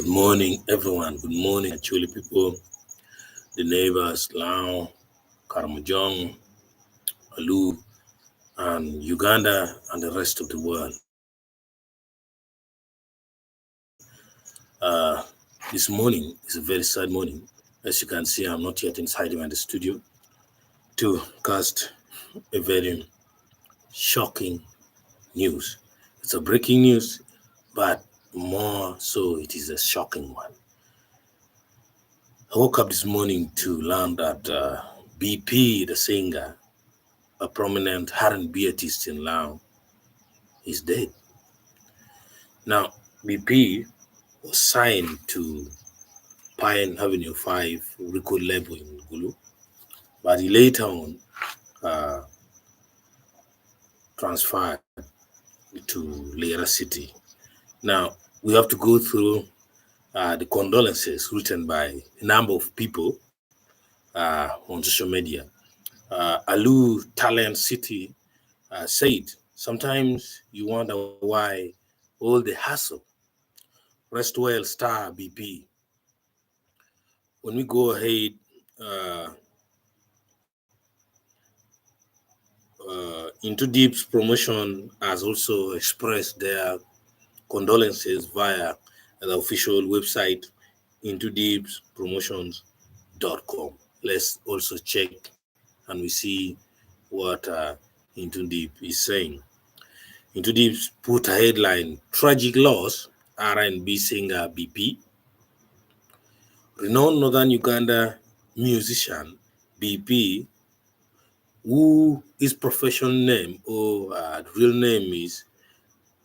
Good morning, everyone. Good morning, Acholi people, the neighbors, Lao, Karimojong, Alur, and Uganda, and the rest of the world. This morning is a very sad morning. As you can see, I'm not yet inside the studio to cast a very shocking news. It's a breaking news, but more so it is a shocking one. I woke up this morning to learn that BP, the singer, a prominent R&B artist in Laos, is dead. Now, BP was signed to Pine Avenue 5 record label in Gulu, but he later on transferred to Lera City. Now, we have to go through the condolences written by a number of people on social media. Alur Talent City said, sometimes you wonder why all the hustle. Rest well, star BP. When we go ahead, Into Deep's promotion has also expressed their condolences via the official website, intodeepspromotions.com. Let's also check and we see what Into Deep is saying. Into Deep's put a headline, Tragic Loss, R&B singer BP. Renowned Northern Uganda musician BP, who his professional name or real name is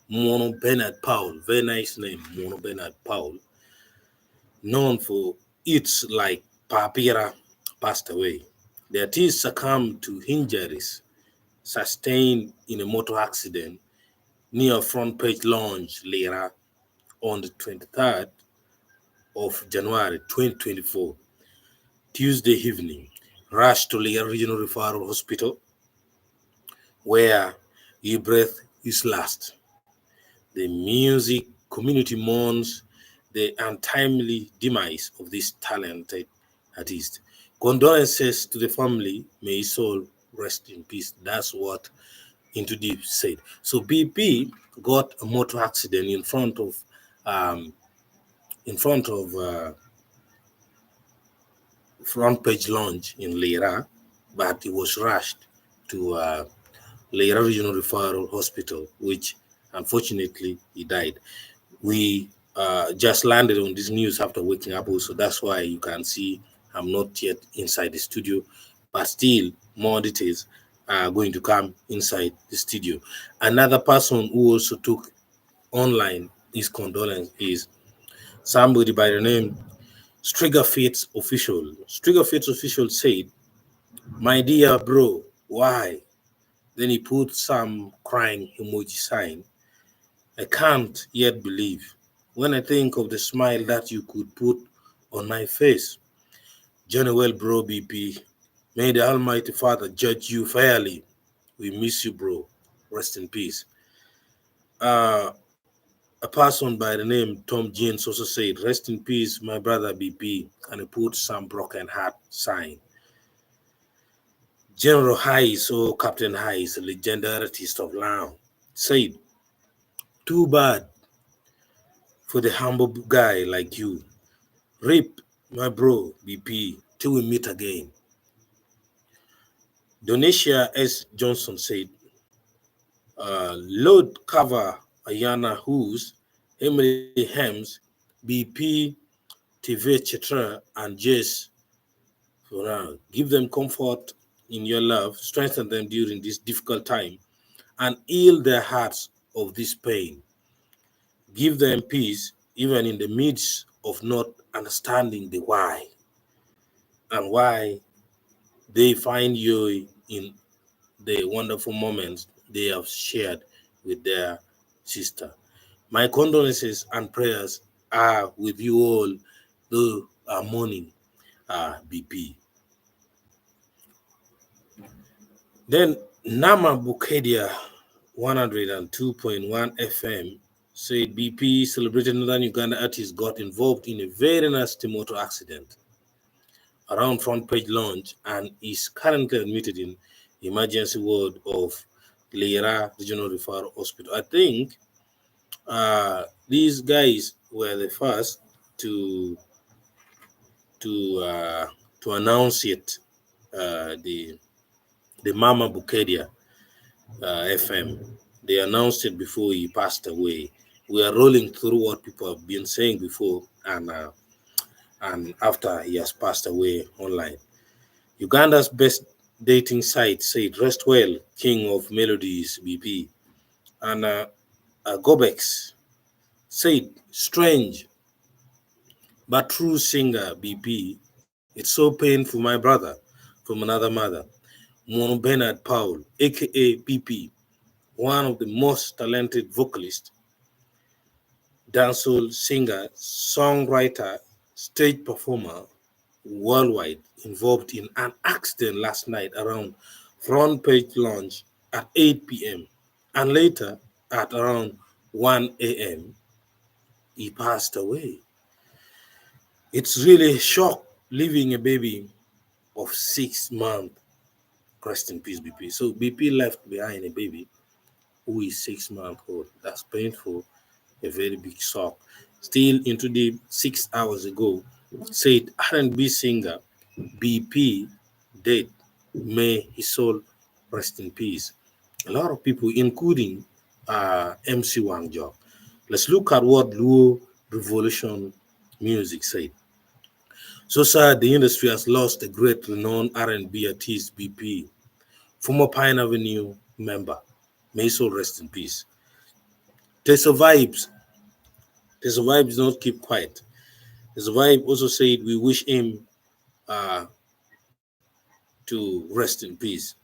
Mono Bernard Paul, very nice name, Mono Bernard Paul, known for hits like Papira, passed away. The artist succumbed to injuries sustained in a motor accident near Front Page Lounge, Lera, on the 23rd of January 2024, Tuesday evening. Rushed to Lera Regional Referral Hospital, where he breathed his last. The music community mourns the untimely demise of this talented artist. Condolences to the family. May his soul rest in peace. That's what Into Deep said. So BP got a motor accident in front of Front Page Lounge in Lera, but he was rushed to Lera Regional Referral Hospital, which unfortunately he died. We just landed on this news after waking up, so that's why you can see I'm not yet inside the studio, but still more details are going to come inside the studio. Another person who also took online his condolence is somebody by the name Striga Fates Official. Striga Fates Official said, "My dear bro, why?" Then he put some crying emoji sign. "I can't yet believe when I think of the smile that you could put on my face. Johnny well, bro, BP. May the Almighty Father judge you fairly. We miss you, bro. Rest in peace." A person by the name Tom Jeans also said, "Rest in peace, my brother BP," and he put some broken heart sign. General Hayes, or Captain Hayes, a legendary artist of Lao, said, "Too bad for the humble guy like you. Rip, my bro, BP, till we meet again." Donatia S. Johnson said, "Load cover Ayana Who's, Emily Hems, BP, TV Chitra, and Jess for now. Give them comfort in your love, strengthen them during this difficult time, and heal their hearts of this pain. Give them peace even in the midst of not understanding the why and why they find joy in the wonderful moments they have shared with their sister. My condolences and prayers are with you all, though are mourning BP." Then Nama Bukedia 102.1 FM said BP celebrated Northern Uganda artist got involved in a very nasty motor accident around front page launch and is currently admitted in emergency ward of Lira Regional Referral Hospital. I think these guys were the first to to uh, to announce it. The Mama Bukedia FM. They announced it before he passed away. We are rolling through what people have been saying before and after he has passed away online. Uganda's best dating site said, "Rest well, King of Melodies, BP." And Gobex said, "Strange but true singer, BP. It's so painful, my brother, from another mother. Mono Bernard Paul, aka BP, one of the most talented vocalists, dancehall singer, songwriter, stage performer worldwide, involved in an accident last night around front page launch at 8 p.m. and later at around 1 a.m. he passed away. It's really a shock leaving a baby of 6 months. Rest in peace, BP. So BP left behind a baby who is 6 months old. That's painful, a very big shock. Still into the 6 hours ago, said R&B singer BP dead. May his soul rest in peace. A lot of people, including MC Wangjo. Let's look at what Luo Revolution Music said. So sad the industry has lost a great renowned R&B artist, BP, former Pine Avenue member. May his soul rest in peace. Iteso Vibes not keep quiet. Iteso Vibe also said we wish him uh, to rest in peace.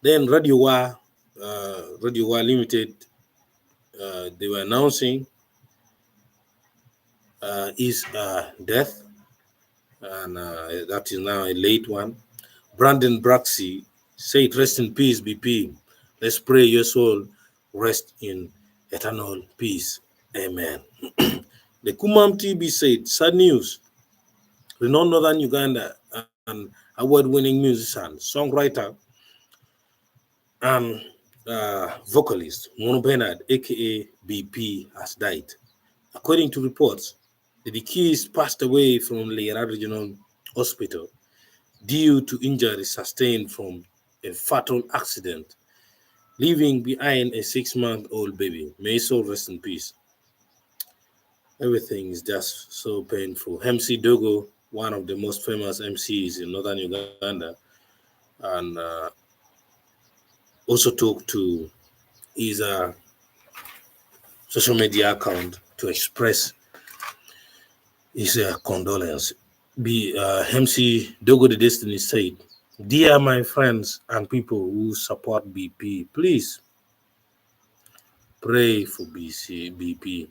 Then Radio Wa Limited, they were announcing his death, and that is now a late one. Brandon Braxey said, "Rest in peace, BP. Let's pray your soul rest in eternal peace. Amen." The Kumam TB said, "Sad news. Renowned Northern Uganda and award-winning musician, songwriter, and vocalist Mono Bernard, aka BP, has died. According to reports, the deceased passed away from Lira Regional Hospital due to injuries sustained from a fatal accident, leaving behind a 6-month-old baby. May his soul rest in peace." Everything is just so painful. MC Dogo, one of the most famous MCs in northern Uganda, and also talked to his social media account to express his condolence. MC Dogo the Destiny said, "Dear my friends and people who support BP, please pray for BP.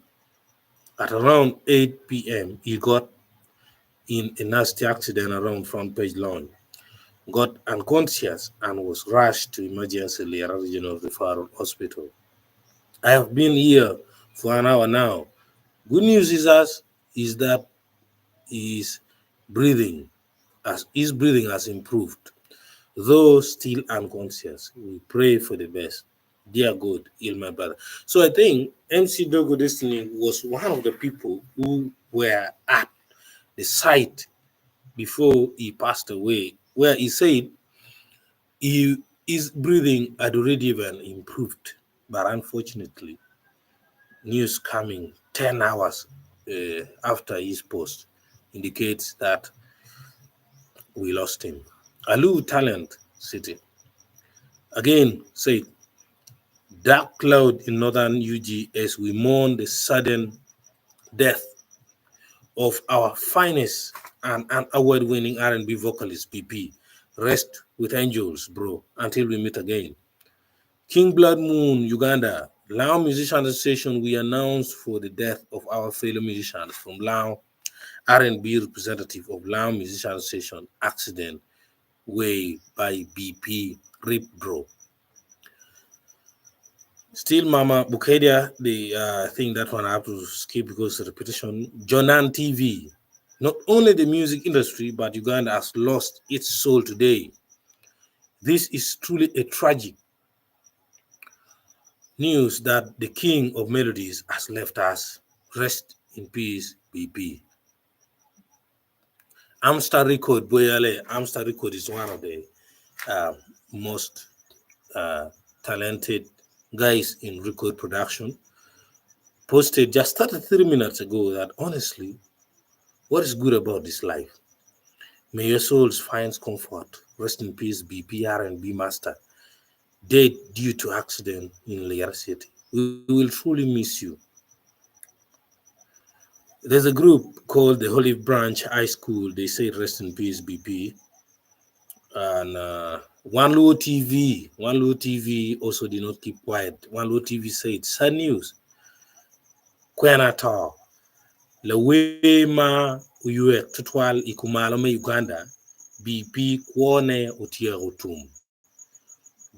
At around 8 p.m., he got in a nasty accident around front page lawn, got unconscious and was rushed to emergency Lira Regional Referral Hospital. I have been here for an hour now. Good news is that his breathing has improved, though still unconscious. We pray for the best. Dear God, heal my brother." So I think MC Dogo Destiny was one of the people who were at the site before he passed away, where he said his breathing had already even improved. But unfortunately, news coming 10 hours after his post indicates that we lost him. Alur Talent City again said, "Dark cloud in northern UG as we mourn the sudden death of our finest and an award-winning R&B vocalist, BP. Rest with angels, bro, until we meet again." King Blood Moon, Uganda. Lao Musicians Association, we announced for the death of our fellow musicians from Lao R&B representative of Lao Musicians Association, accident way by BP, RIP, bro. Still, Mama Bukedia, the thing that one I have to skip because of repetition. Jonam TV. Not only the music industry, but Uganda has lost its soul today. This is truly a tragic news that the king of melodies has left us. Rest in peace, BP. Amstar Record, Boyale, Amstar Record is one of the uh, most talented guys in record production. Posted just 33 minutes ago that honestly, what is good about this life? May your souls find comfort. Rest in peace, BPR and B Master. Dead due to accident in Layer City. We will truly miss you. There's a group called the Holy Branch High School. They say rest in peace, BP. And One Low TV also did not keep quiet. One Low TV said, sad news. Kwenata, Lewema Uyue Tutwal Ikumalome Uganda, BP Kwone Utia Utum.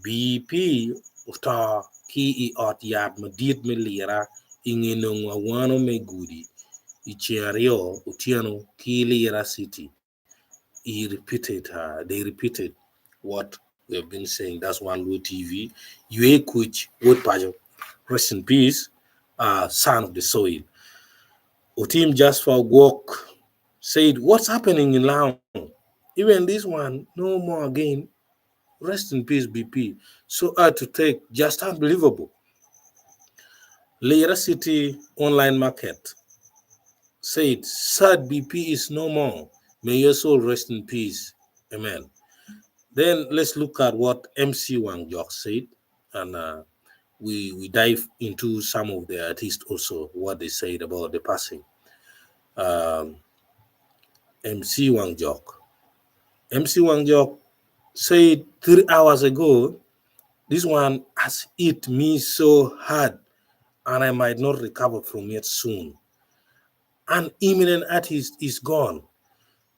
BP Uta Ki Ot Yad Madid Melira Inginungwa Wano Megudi. Ichiario Utiano Kilira City. They repeated what we have been saying. That's One Low TV. Yue Kuch Wood Pajo. Rest in peace, son of the soil. Otim just for work said, what's happening in Laon? Even this one, no more again. Rest in peace, BP. So hard to take, just unbelievable. Lira City online market said, sad BP is no more. May your soul rest in peace. Amen. Then let's look at what MC Wangjok said, and we dive into some of the artists also, what they said about the passing. MC Wangjok. MC Wangjok said 3 hours ago, this one has hit me so hard, and I might not recover from it soon. An eminent artist is gone.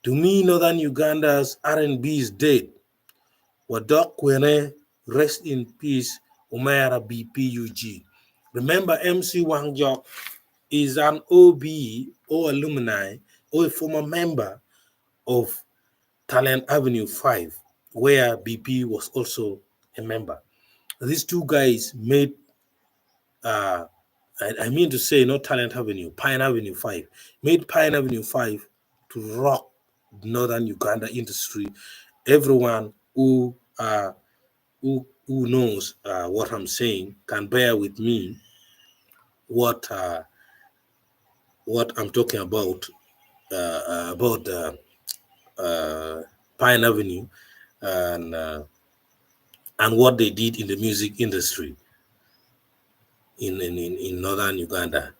To me, Northern Uganda's R&B is dead. Wadok Kwene, rest in peace, Umaira BPUG. Remember, MC Wangjok is an OB or alumni or a former member of Talent Avenue 5, where BP was also a member. These two guys made, I mean to say, not Talent Avenue, Pine Avenue 5, made Pine Avenue 5 to rock Northern Uganda industry. Everyone who knows what I'm saying can bear with me what I'm talking about Pine Avenue and what they did in the music industry in northern Uganda.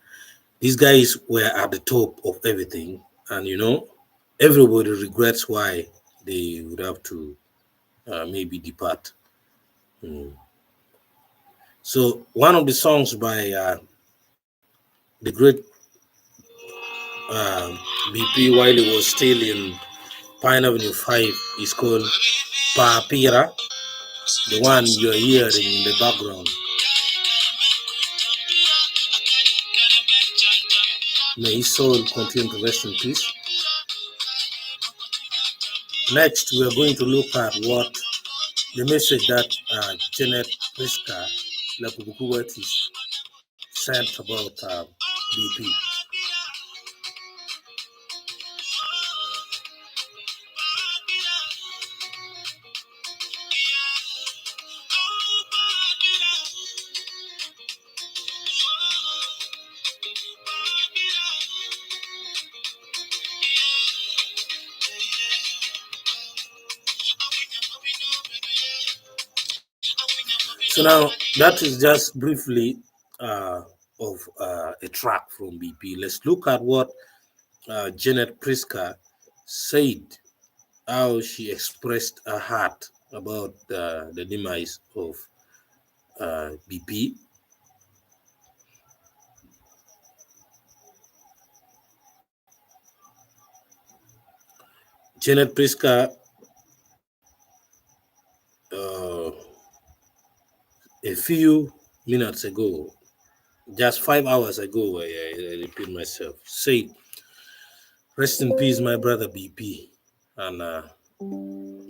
These guys were at the top of everything, and everybody regrets why they would have to maybe depart. So one of the songs by the great BP while he was still in Pine Avenue 5 is called Papira, the one you're hearing in the background. May his soul continue to rest in peace. Next, we are going to look at what the message that Janet Priska Lapubukuwetis sent about BP. So now that is just briefly of a track from BP. Let's look at what Janet Priska said, how she expressed her heart about the demise of BP. Janet Priska a few minutes ago, just 5 hours ago, I repeat myself, say, rest in peace, my brother BP, and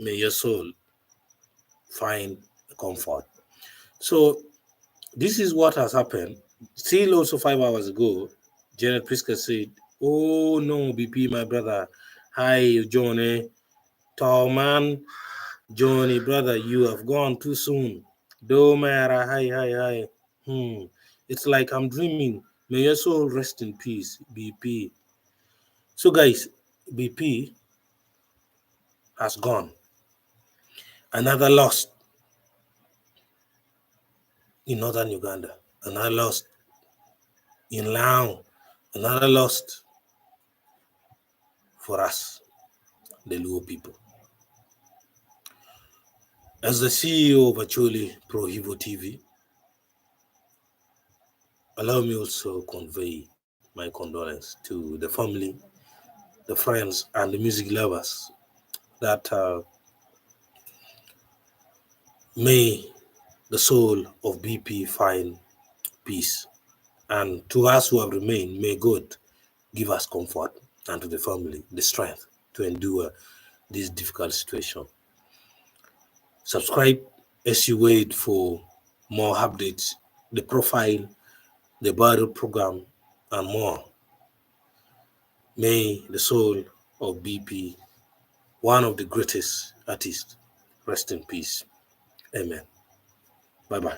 may your soul find comfort. So this is what has happened. Still also 5 hours ago, Janet Prisker said, oh no, BP, my brother. Hi, Johnny. Tall man, Johnny, brother, you have gone too soon. Do matter, hi. It's like I'm dreaming. May your soul rest in peace, BP. So guys, BP has gone. Another lost in northern Uganda. Another lost in Lao. Another lost for us, the Luo people. As the CEO of Acholi Pro Hivo TV, allow me also convey my condolence to the family, the friends, and the music lovers that may the soul of BP find peace. And to us who have remained, may God give us comfort, and to the family the strength to endure this difficult situation. Subscribe as you wait for more updates, the profile, the battle program, and more. May the soul of BP, one of the greatest artists, rest in peace. Amen. Bye-bye.